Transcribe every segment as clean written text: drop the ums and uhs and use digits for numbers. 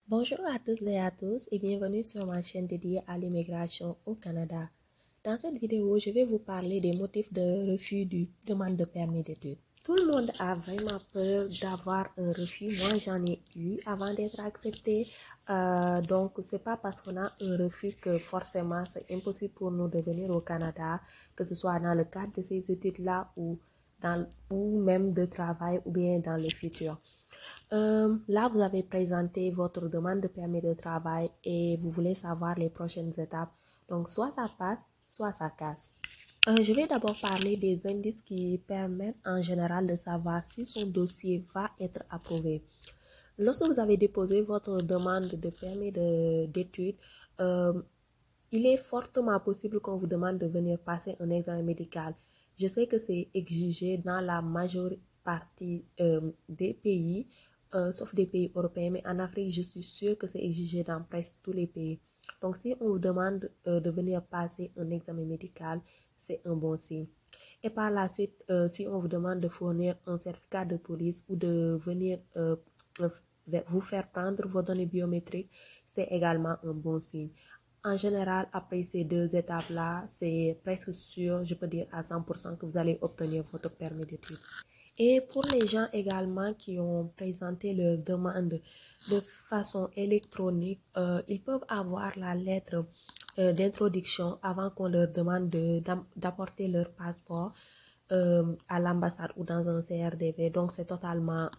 Bonjour à toutes et à tous et bienvenue sur ma chaîne dédiée à l'immigration au Canada. Dans cette vidéo, je vais vous parler des motifs de refus du demande de permis d'études. Tout le monde a vraiment peur d'avoir un refus. Moi, j'en ai eu avant d'être acceptée. Donc, c'est pas parce qu'on a un refus que forcément c'est impossible pour nous de venir au Canada, que ce soit dans le cadre de ces études-là ou même de travail ou bien dans le futur. Là, vous avez présenté votre demande de permis de travail et vous voulez savoir les prochaines étapes. Donc, soit ça passe, soit ça casse. Je vais d'abord parler des indices qui permettent en général de savoir si son dossier va être approuvé. Lorsque vous avez déposé votre demande de permis d'études, euh, il est fortement possible qu'on vous demande de venir passer un examen médical. Je sais que c'est exigé dans la majeure partie des pays, sauf des pays européens, mais en Afrique, je suis sûre que c'est exigé dans presque tous les pays. Donc, si on vous demande de venir passer un examen médical, c'est un bon signe. Et par la suite, si on vous demande de fournir un certificat de police ou de venir vous faire prendre vos données biométriques, c'est également un bon signe. En général, après ces deux étapes-là, c'est presque sûr, je peux dire à 100% que vous allez obtenir votre permis d'études. Et pour les gens également qui ont présenté leur demande de façon électronique, ils peuvent avoir la lettre d'introduction avant qu'on leur demande d'apporter leur passeport à l'ambassade ou dans un CRDV. Donc, c'est totalement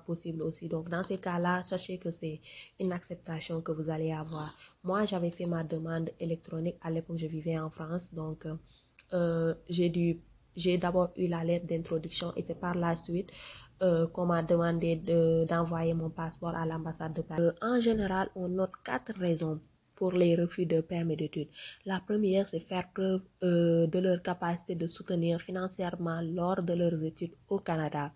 possible aussi. Donc, dans ces cas-là, sachez que c'est une acceptation que vous allez avoir. Moi, j'avais fait ma demande électronique à l'époque, je vivais en France. Donc, j'ai d'abord eu la lettre d'introduction et c'est par la suite qu'on m'a demandé d'envoyer mon passeport à l'ambassade de Paris. En général, on note 4 raisons pour les refus de permis d'études. La première, c'est faire preuve de leur capacité de soutenir financièrement lors de leurs études au Canada.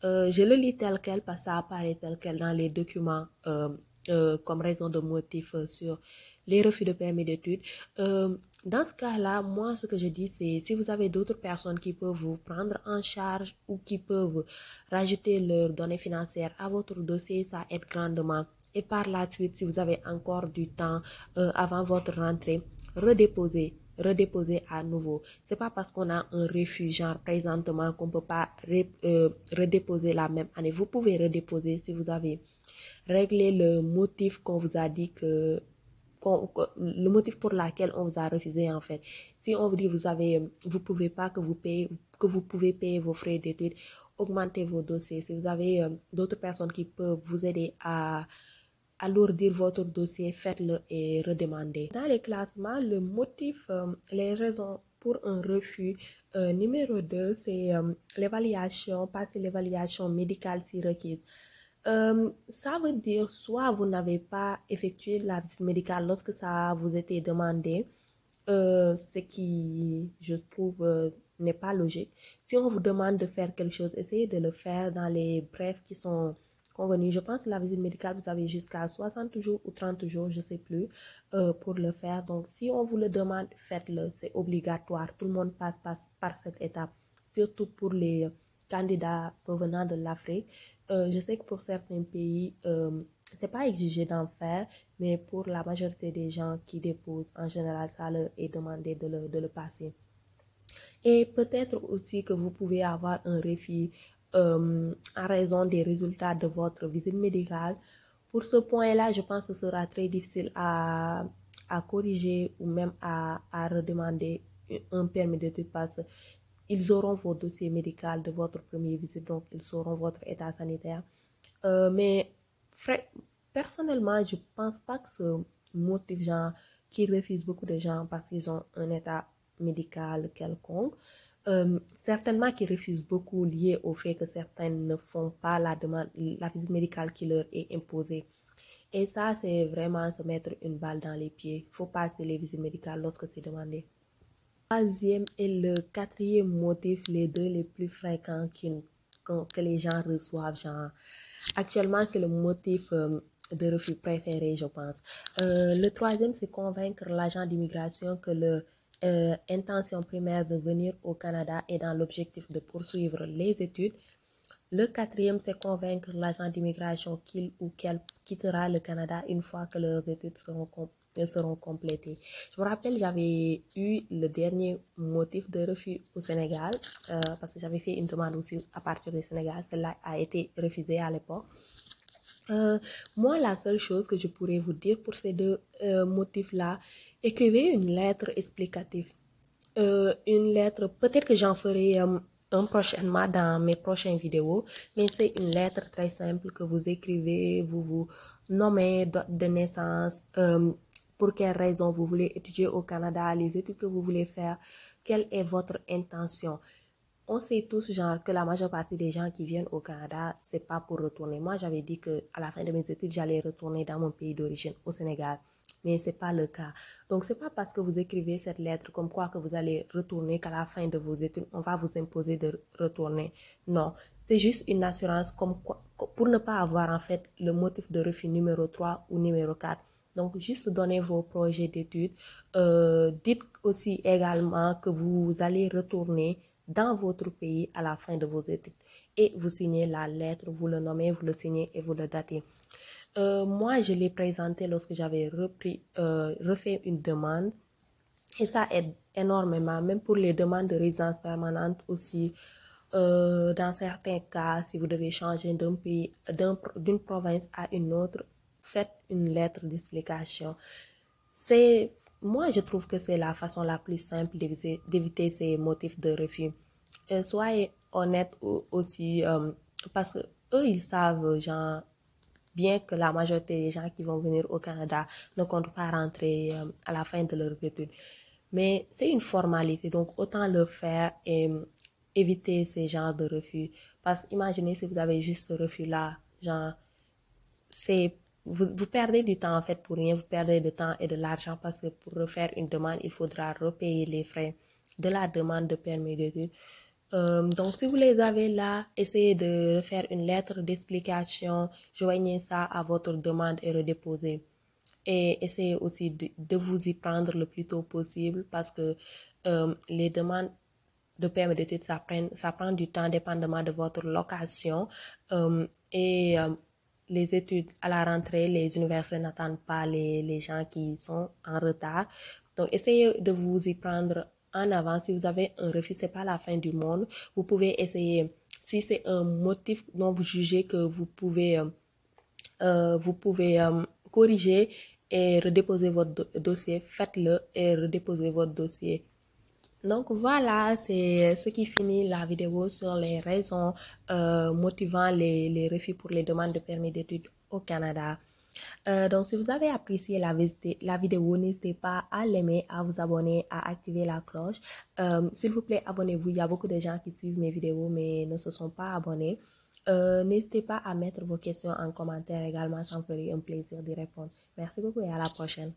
Je le lis tel quel parce que ça apparaît tel quel dans les documents comme raison de motif sur les refus de permis d'études. Dans ce cas-là, moi, ce que je dis, c'est si vous avez d'autres personnes qui peuvent vous prendre en charge ou qui peuvent rajouter leurs données financières à votre dossier, ça aide grandement. Et par la suite, si vous avez encore du temps avant votre rentrée, redéposer à nouveau. C'est pas parce qu'on a un refus genre présentement qu'on peut pas redéposer la même année. Vous pouvez redéposer si vous avez réglé le motif qu'on vous a dit le motif pour lequel on vous a refusé en fait. Si on vous dit vous pouvez pas que vous pouvez payer vos frais d'études, augmentez vos dossiers. Si vous avez d'autres personnes qui peuvent vous aider à alourdir votre dossier, faites-le et redemandez. Dans les classements, le motif, les raisons pour un refus, numéro 2, c'est l'évaluation, passer l'évaluation médicale si requise. Ça veut dire soit vous n'avez pas effectué la visite médicale lorsque ça vous était demandé, ce qui, je trouve, n'est pas logique. Si on vous demande de faire quelque chose, essayez de le faire dans les brefs qui sont convenus. Je pense que la visite médicale, vous avez jusqu'à 60 jours ou 30 jours, je ne sais plus, pour le faire. Donc, si on vous le demande, faites-le. C'est obligatoire. Tout le monde passe par cette étape, surtout pour les candidats provenant de l'Afrique. Je sais que pour certains pays, c'est pas exigé d'en faire, mais pour la majorité des gens qui déposent, en général, ça leur est demandé de le passer. Et peut-être aussi que vous pouvez avoir un refus en raison des résultats de votre visite médicale. Pour ce point-là, je pense que ce sera très difficile à corriger ou même à redemander un permis d'études parce qu'ils auront vos dossiers médicaux de votre première visite, donc ils sauront votre état sanitaire. Mais personnellement, je pense pas que ce motif genre qui refuse beaucoup de gens parce qu'ils ont un état médical quelconque. Certainement qui refusent beaucoup lié au fait que certains ne font pas la visite médicale qui leur est imposée. Et ça, c'est vraiment se mettre une balle dans les pieds. Il faut passer les visites médicales lorsque c'est demandé. Troisième et le quatrième motif, les deux les plus fréquents que les gens reçoivent, genre, actuellement, c'est le motif de refus préféré, je pense. Le troisième, c'est convaincre l'agent d'immigration que leur intention primaire de venir au Canada est dans l'objectif de poursuivre les études. Le quatrième, c'est convaincre l'agent d'immigration qu'il ou qu'elle quittera le Canada une fois que leurs études seront complétées. Je me rappelle, j'avais eu le dernier motif de refus au Sénégal parce que j'avais fait une demande aussi à partir du Sénégal. Celle-là a été refusée à l'époque. Moi, la seule chose que je pourrais vous dire pour ces deux motifs-là, écrivez une lettre explicative. Une lettre, peut-être que j'en ferai un prochainement dans mes prochaines vidéos, mais c'est une lettre très simple que vous écrivez, vous vous nommez date de naissance, pour quelle raison vous voulez étudier au Canada, les études que vous voulez faire, quelle est votre intention. On sait tous genre que la majeure partie des gens qui viennent au Canada, c'est pas pour retourner. Moi, j'avais dit que à la fin de mes études, j'allais retourner dans mon pays d'origine, au Sénégal. Mais c'est pas le cas. Donc, c'est pas parce que vous écrivez cette lettre comme quoi que vous allez retourner qu'à la fin de vos études, on va vous imposer de retourner. Non. C'est juste une assurance comme quoi, pour ne pas avoir en fait le motif de refus numéro 3 ou numéro 4. Donc, juste donnez vos projets d'études. Dites aussi également que vous allez retourner dans votre pays à la fin de vos études. Et vous signez la lettre, vous le nommez, vous le signez et vous le datez. Moi, je l'ai présenté lorsque j'avais refait une demande. Et ça aide énormément, même pour les demandes de résidence permanente aussi. Dans certains cas, si vous devez changer d'un pays, d'une province à une autre, faites une lettre d'explication. Moi, je trouve que c'est la façon la plus simple d'éviter ces motifs de refus. Soyez honnête aussi, parce que eux, ils savent, genre, bien que la majorité des gens qui vont venir au Canada ne comptent pas rentrer à la fin de leurs études. Mais c'est une formalité, donc autant le faire et éviter ces genres de refus. Parce que imaginez si vous avez juste ce refus-là, genre, vous perdez du temps en fait pour rien, vous perdez du temps et de l'argent parce que pour refaire une demande, il faudra repayer les frais de la demande de permis d'études. Donc, si vous les avez là, essayez de faire une lettre d'explication, joignez ça à votre demande et redéposez. Et essayez aussi de vous y prendre le plus tôt possible parce que les demandes de permis d'études, ça prend du temps dépendamment de votre location. Et les études à la rentrée, les universités n'attendent pas les gens qui sont en retard. Donc, essayez de vous y prendre en avant. Si vous avez un refus, c'est pas la fin du monde. Vous pouvez essayer, si c'est un motif dont vous jugez que vous pouvez corriger et redéposer votre dossier, faites-le et redéposez votre dossier. Donc voilà, c'est ce qui finit la vidéo sur les raisons motivant les refus pour les demandes de permis d'études au Canada. Donc si vous avez apprécié la vidéo, n'hésitez pas à l'aimer, à vous abonner, à activer la cloche. S'il vous plaît, abonnez-vous. Il y a beaucoup de gens qui suivent mes vidéos mais ne se sont pas abonnés. N'hésitez pas à mettre vos questions en commentaire également, ça me ferait un plaisir d'y répondre. Merci beaucoup et à la prochaine.